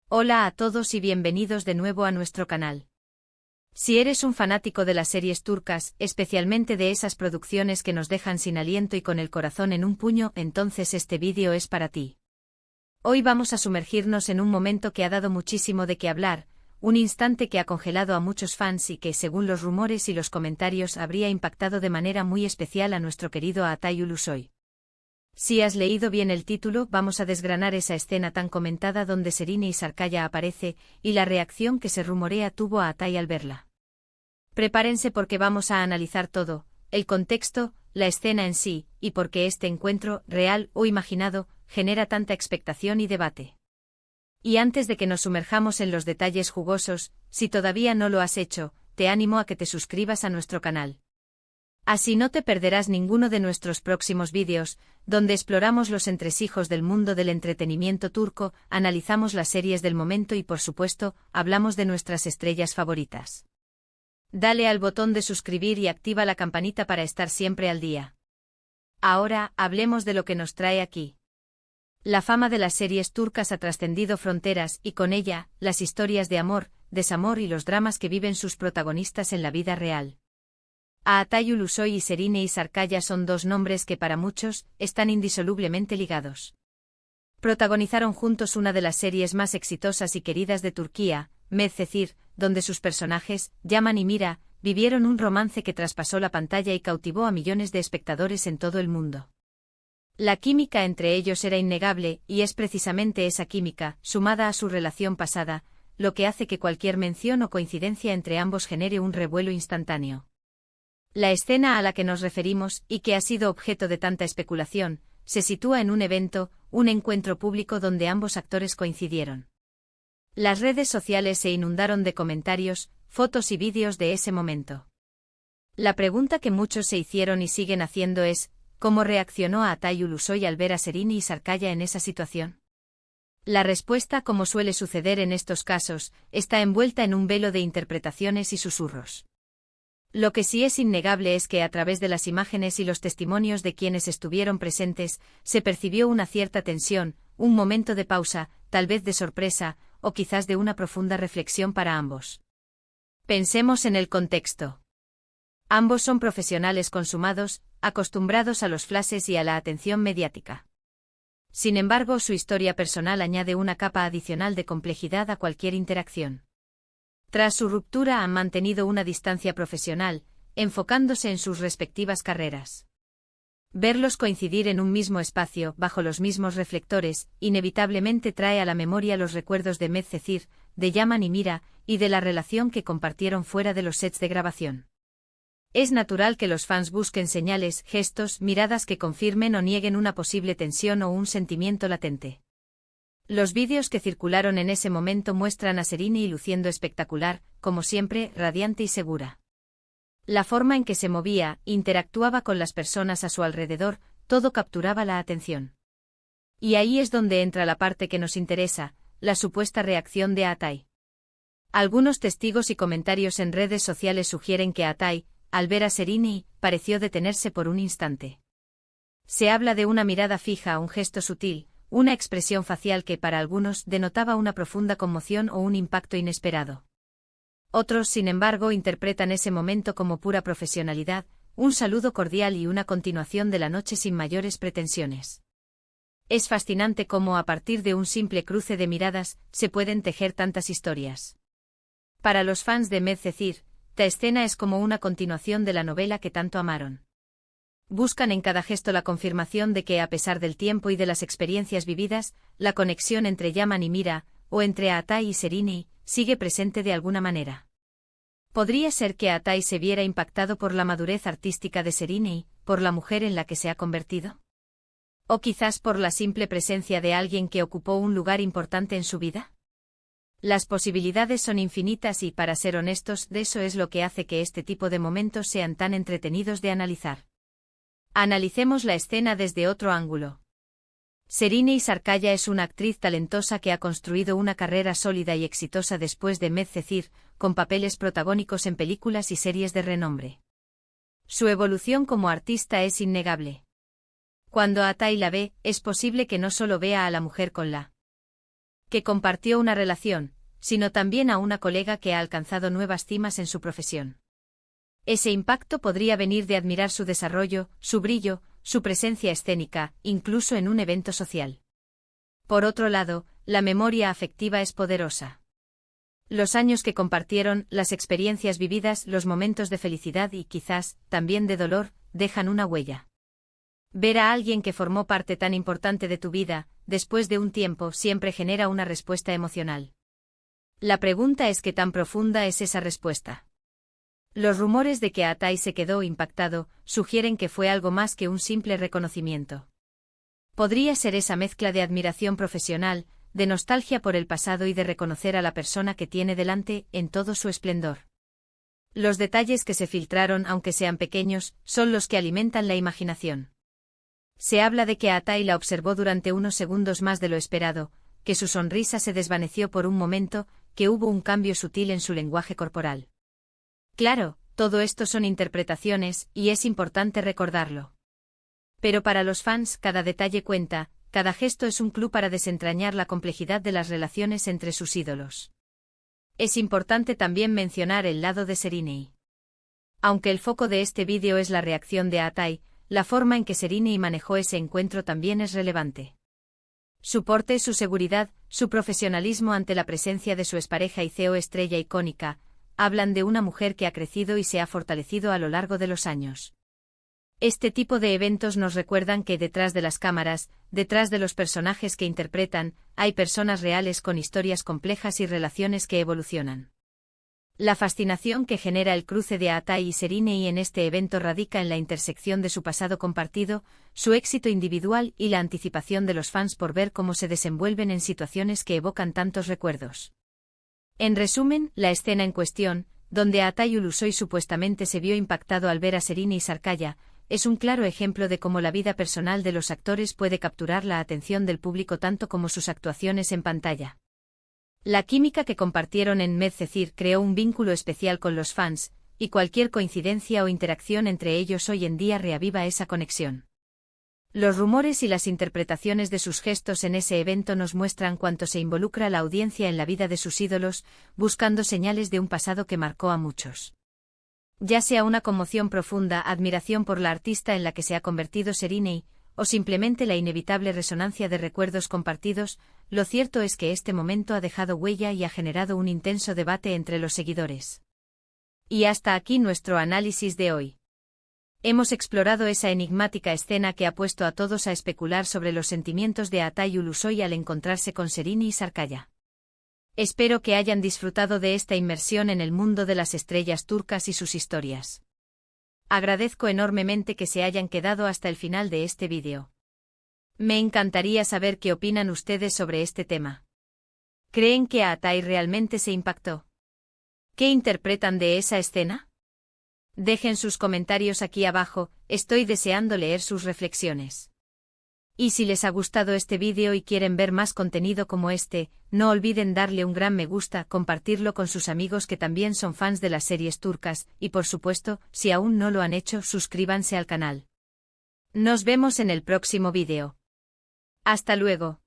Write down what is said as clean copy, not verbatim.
Hola a todos y bienvenidos de nuevo a nuestro canal. Si eres un fanático de las series turcas, especialmente de esas producciones que nos dejan sin aliento y con el corazón en un puño, entonces este vídeo es para ti. Hoy vamos a sumergirnos en un momento que ha dado muchísimo de qué hablar, un instante que ha congelado a muchos fans y que, según los rumores y los comentarios, habría impactado de manera muy especial a nuestro querido Atay Ulusoy. Si has leído bien el título, vamos a desgranar esa escena tan comentada donde Serine Sarkaya aparece, y la reacción que se rumorea tuvo a Atay al verla. Prepárense porque vamos a analizar todo, el contexto, la escena en sí, y por qué este encuentro, real o imaginado, genera tanta expectación y debate. Y antes de que nos sumerjamos en los detalles jugosos, si todavía no lo has hecho, te animo a que te suscribas a nuestro canal. Así no te perderás ninguno de nuestros próximos vídeos, donde exploramos los entresijos del mundo del entretenimiento turco, analizamos las series del momento y, por supuesto, hablamos de nuestras estrellas favoritas. Dale al botón de suscribir y activa la campanita para estar siempre al día. Ahora, hablemos de lo que nos trae aquí. La fama de las series turcas ha trascendido fronteras y, con ella, las historias de amor, desamor y los dramas que viven sus protagonistas en la vida real. Atay Ulusoy y Serine Sarkaya son dos nombres que para muchos están indisolublemente ligados. Protagonizaron juntos una de las series más exitosas y queridas de Turquía, Medcezir, donde sus personajes, Yaman y Mira, vivieron un romance que traspasó la pantalla y cautivó a millones de espectadores en todo el mundo. La química entre ellos era innegable, y es precisamente esa química, sumada a su relación pasada, lo que hace que cualquier mención o coincidencia entre ambos genere un revuelo instantáneo. La escena a la que nos referimos, y que ha sido objeto de tanta especulación, se sitúa en un evento, un encuentro público donde ambos actores coincidieron. Las redes sociales se inundaron de comentarios, fotos y vídeos de ese momento. La pregunta que muchos se hicieron y siguen haciendo es, ¿cómo reaccionó Atay Ulusoy al ver a Serine Sarkaya en esa situación? La respuesta, como suele suceder en estos casos, está envuelta en un velo de interpretaciones y susurros. Lo que sí es innegable es que a través de las imágenes y los testimonios de quienes estuvieron presentes, se percibió una cierta tensión, un momento de pausa, tal vez de sorpresa, o quizás de una profunda reflexión para ambos. Pensemos en el contexto. Ambos son profesionales consumados, acostumbrados a los flashes y a la atención mediática. Sin embargo, su historia personal añade una capa adicional de complejidad a cualquier interacción. Tras su ruptura han mantenido una distancia profesional, enfocándose en sus respectivas carreras. Verlos coincidir en un mismo espacio, bajo los mismos reflectores, inevitablemente trae a la memoria los recuerdos de Medcezir, de Yaman y Mira, y de la relación que compartieron fuera de los sets de grabación. Es natural que los fans busquen señales, gestos, miradas que confirmen o nieguen una posible tensión o un sentimiento latente. Los vídeos que circularon en ese momento muestran a Serine luciendo espectacular, como siempre, radiante y segura. La forma en que se movía, interactuaba con las personas a su alrededor, todo capturaba la atención. Y ahí es donde entra la parte que nos interesa, la supuesta reacción de Atay. Algunos testigos y comentarios en redes sociales sugieren que Atay, al ver a Serine, pareció detenerse por un instante. Se habla de una mirada fija, un gesto sutil, una expresión facial que para algunos denotaba una profunda conmoción o un impacto inesperado. Otros, sin embargo, interpretan ese momento como pura profesionalidad, un saludo cordial y una continuación de la noche sin mayores pretensiones. Es fascinante cómo a partir de un simple cruce de miradas se pueden tejer tantas historias. Para los fans de Medcezir, esta escena es como una continuación de la novela que tanto amaron. Buscan en cada gesto la confirmación de que, a pesar del tiempo y de las experiencias vividas, la conexión entre Yaman y Mira, o entre Atay y Serine, sigue presente de alguna manera. Podría ser que Atay se viera impactado por la madurez artística de Serine, por la mujer en la que se ha convertido. O quizás por la simple presencia de alguien que ocupó un lugar importante en su vida. Las posibilidades son infinitas y, para ser honestos, de eso es lo que hace que este tipo de momentos sean tan entretenidos de analizar. Analicemos la escena desde otro ángulo. Serine Sarkaya es una actriz talentosa que ha construido una carrera sólida y exitosa después de Medcezir, con papeles protagónicos en películas y series de renombre. Su evolución como artista es innegable. Cuando Atay la ve, es posible que no solo vea a la mujer con la que compartió una relación, sino también a una colega que ha alcanzado nuevas cimas en su profesión. Ese impacto podría venir de admirar su desarrollo, su brillo, su presencia escénica, incluso en un evento social. Por otro lado, la memoria afectiva es poderosa. Los años que compartieron, las experiencias vividas, los momentos de felicidad y quizás, también de dolor, dejan una huella. Ver a alguien que formó parte tan importante de tu vida, después de un tiempo, siempre genera una respuesta emocional. La pregunta es qué tan profunda es esa respuesta. Los rumores de que Atai se quedó impactado sugieren que fue algo más que un simple reconocimiento. Podría ser esa mezcla de admiración profesional, de nostalgia por el pasado y de reconocer a la persona que tiene delante en todo su esplendor. Los detalles que se filtraron, aunque sean pequeños, son los que alimentan la imaginación. Se habla de que Atai la observó durante unos segundos más de lo esperado, que su sonrisa se desvaneció por un momento, que hubo un cambio sutil en su lenguaje corporal. Claro, todo esto son interpretaciones, y es importante recordarlo. Pero para los fans, cada detalle cuenta, cada gesto es un clue para desentrañar la complejidad de las relaciones entre sus ídolos. Es importante también mencionar el lado de Serena. Aunque el foco de este vídeo es la reacción de Atai, la forma en que Serena manejó ese encuentro también es relevante. Su porte, su seguridad, su profesionalismo ante la presencia de su expareja y CEO estrella icónica, hablan de una mujer que ha crecido y se ha fortalecido a lo largo de los años. Este tipo de eventos nos recuerdan que detrás de las cámaras, detrás de los personajes que interpretan, hay personas reales con historias complejas y relaciones que evolucionan. La fascinación que genera el cruce de Atai y Serena en este evento radica en la intersección de su pasado compartido, su éxito individual y la anticipación de los fans por ver cómo se desenvuelven en situaciones que evocan tantos recuerdos. En resumen, la escena en cuestión, donde Atai Ulusoy supuestamente se vio impactado al ver a Serena y Sarkaya, es un claro ejemplo de cómo la vida personal de los actores puede capturar la atención del público tanto como sus actuaciones en pantalla. La química que compartieron en Medcezir creó un vínculo especial con los fans, y cualquier coincidencia o interacción entre ellos hoy en día reaviva esa conexión. Los rumores y las interpretaciones de sus gestos en ese evento nos muestran cuánto se involucra la audiencia en la vida de sus ídolos, buscando señales de un pasado que marcó a muchos. Ya sea una conmoción profunda, admiración por la artista en la que se ha convertido Serena, o simplemente la inevitable resonancia de recuerdos compartidos, lo cierto es que este momento ha dejado huella y ha generado un intenso debate entre los seguidores. Y hasta aquí nuestro análisis de hoy. Hemos explorado esa enigmática escena que ha puesto a todos a especular sobre los sentimientos de Atai Ulusoy al encontrarse con Serena y Sarkaya. Espero que hayan disfrutado de esta inmersión en el mundo de las estrellas turcas y sus historias. Agradezco enormemente que se hayan quedado hasta el final de este vídeo. Me encantaría saber qué opinan ustedes sobre este tema. ¿Creen que Atai realmente se impactó? ¿Qué interpretan de esa escena? Dejen sus comentarios aquí abajo, estoy deseando leer sus reflexiones. Y si les ha gustado este vídeo y quieren ver más contenido como este, no olviden darle un gran me gusta, compartirlo con sus amigos que también son fans de las series turcas, y por supuesto, si aún no lo han hecho, suscríbanse al canal. Nos vemos en el próximo vídeo. Hasta luego.